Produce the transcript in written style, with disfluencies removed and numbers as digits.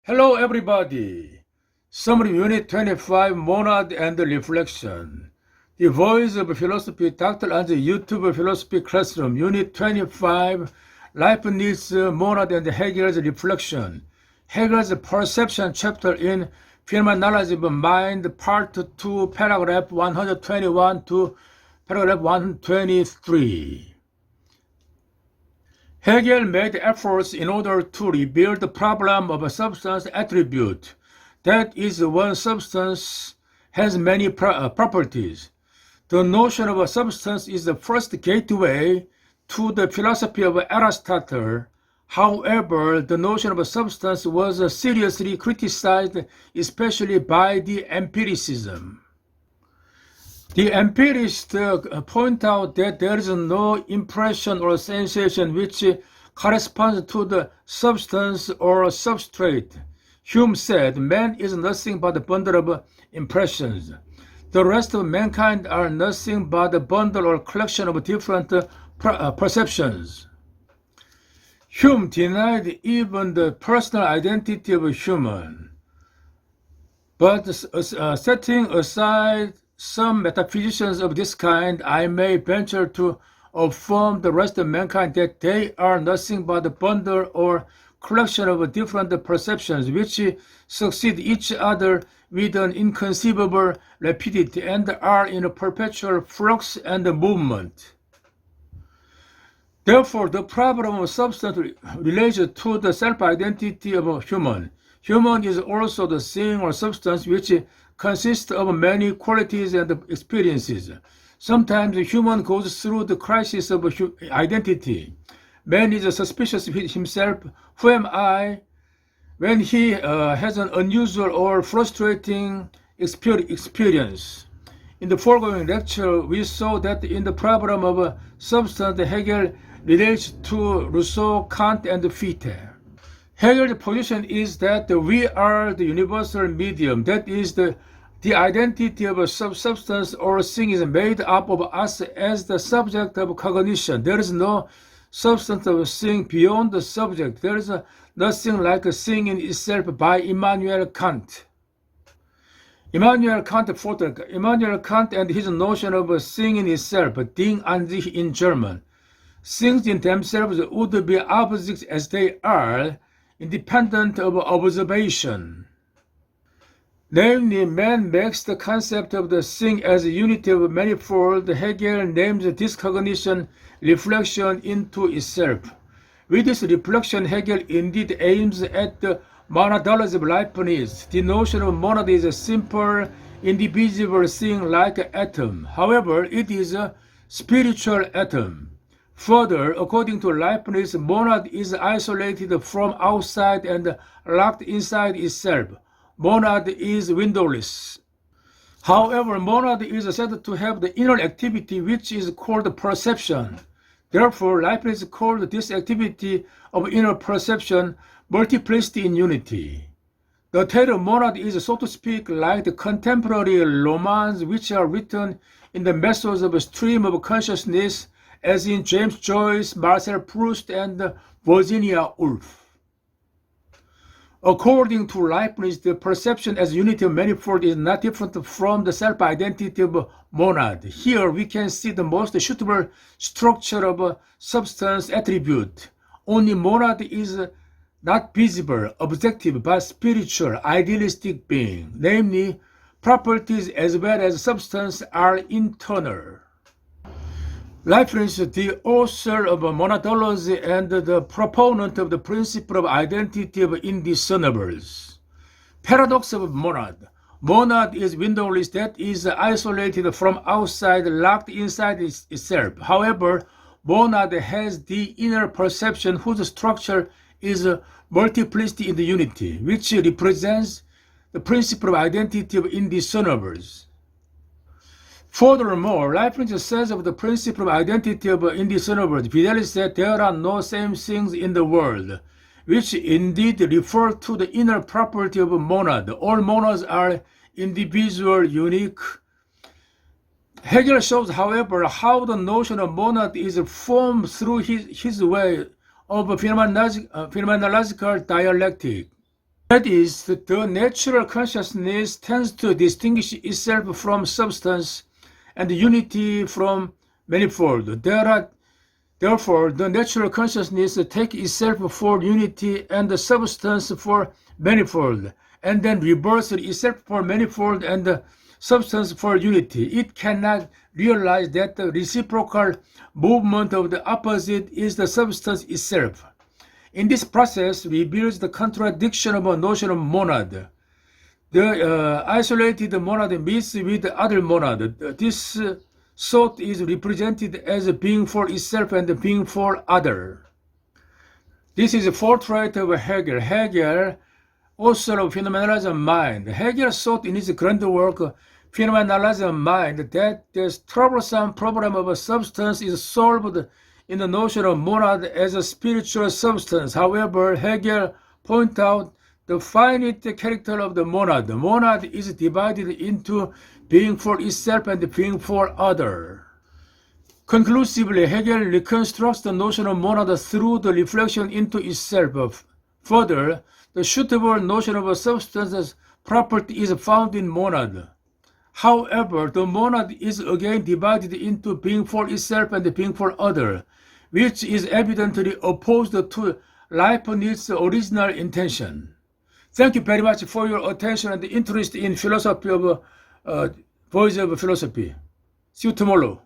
Hello everybody! Summary Unit 25 Monad and Reflection. The Voyage of Philosophy, Dr.Ahn's YouTube Philosophy Classroom, Unit 25, Leibniz Monad and Hegel's Reflection. Hegel's Perception chapter in Phenomenology of Mind, Part 2, paragraph 121 to paragraph 123. Hegel made efforts in order to reveal the problem of a substance attribute. That is, one substance has many properties. The notion of a substance is the first gateway to the philosophy of Aristotle. However, the notion of a substance was seriously criticized, especially by the empiricism. The empirists point out that there is no impression or sensation which corresponds to the substance or substrate. Hume said, man is nothing but a bundle of impressions. The rest of mankind are nothing but a bundle or collection of different perceptions. Hume denied even the personal identity of a human. But setting aside some metaphysicians of this kind, I may venture to affirm the rest of mankind that they are nothing but a bundle or collection of different perceptions which succeed each other with an inconceivable rapidity and are in a perpetual flux and movement. Therefore, the problem of substance relates to the self-identity of a human. Human is also the thing or substance which consists of many qualities and experiences. Sometimes the human goes through the crisis of identity. Man is suspicious of himself. Who am I? When he has an unusual or frustrating experience. In the foregoing lecture, we saw that in the problem of substance, Hegel relates to Rousseau, Kant, and Fichte. Hegel's position is that we are the universal medium, that is, the identity of a substance or thing is made up of us as the subject of cognition. There is no substance of a thing beyond the subject. There is nothing like a thing in itself by Immanuel Kant. Immanuel Kant and his notion of a thing in itself, Ding an sich in German. Things in themselves would be objects as they are, independent of observation. Namely, man makes the concept of the thing as a unity of manifold. Hegel names this cognition reflection into itself. With this reflection, Hegel indeed aims at the Monadology of Leibniz. The notion of monad is a simple, indivisible thing like an atom. However, it is a spiritual atom. Further, according to Leibniz, monad is isolated from outside and locked inside itself. Monad is windowless. However, monad is said to have the inner activity which is called perception. Therefore, Leibniz called this activity of inner perception multiplicity in unity. The tale of monad is, so to speak, like the contemporary romans which are written in the methods of a stream of consciousness, as in James Joyce, Marcel, Proust, and Virginia Woolf. According to Leibniz, the perception as unity of manifold is not different from the self-identity of monad. Here we can see the most suitable structure of a substance attribute. Only monad is not visible, objective, but spiritual, idealistic being. Namely, properties as well as substance are internal. Leibniz, the author of Monadology and the proponent of the principle of identity of indiscernibles. Paradox of monad. Monad is windowless, that is isolated from outside, locked inside itself. However, monad has the inner perception whose structure is multiplicity in the unity, which represents the principle of identity of indiscernibles. Furthermore, Leibniz says of the principle of identity of indiscernibles, Vidal said there are no same things in the world, which indeed refer to the inner property of a monad. All monads are individual, unique. Hegel shows, however, how the notion of monad is formed through his way of phenomenological dialectic. That is, the natural consciousness tends to distinguish itself from substance and unity from manifold. Therefore, the natural consciousness takes itself for unity and the substance for manifold, and then reverses itself for manifold and the substance for unity. It cannot realize that the reciprocal movement of the opposite is the substance itself. In this process reveals the contradiction of a notion of monad. The isolated monad meets with the other monad. This thought is represented as a being for itself and a being for other. This is a forthright of Hegel. Hegel, author of Phenomenology of Mind. Hegel thought in his grand work, Phenomenology of Mind, that this troublesome problem of a substance is solved in the notion of monad as a spiritual substance. However, Hegel points out the finite character of the monad. The monad is divided into being for itself and being for other. Conclusively, Hegel reconstructs the notion of monad through the reflection into itself. Further, the suitable notion of a substance's property is found in monad. However, the monad is again divided into being for itself and being for other, which is evidently opposed to Leibniz's original intention. Thank you very much for your attention and interest in philosophy of Voyage of Philosophy. See you tomorrow.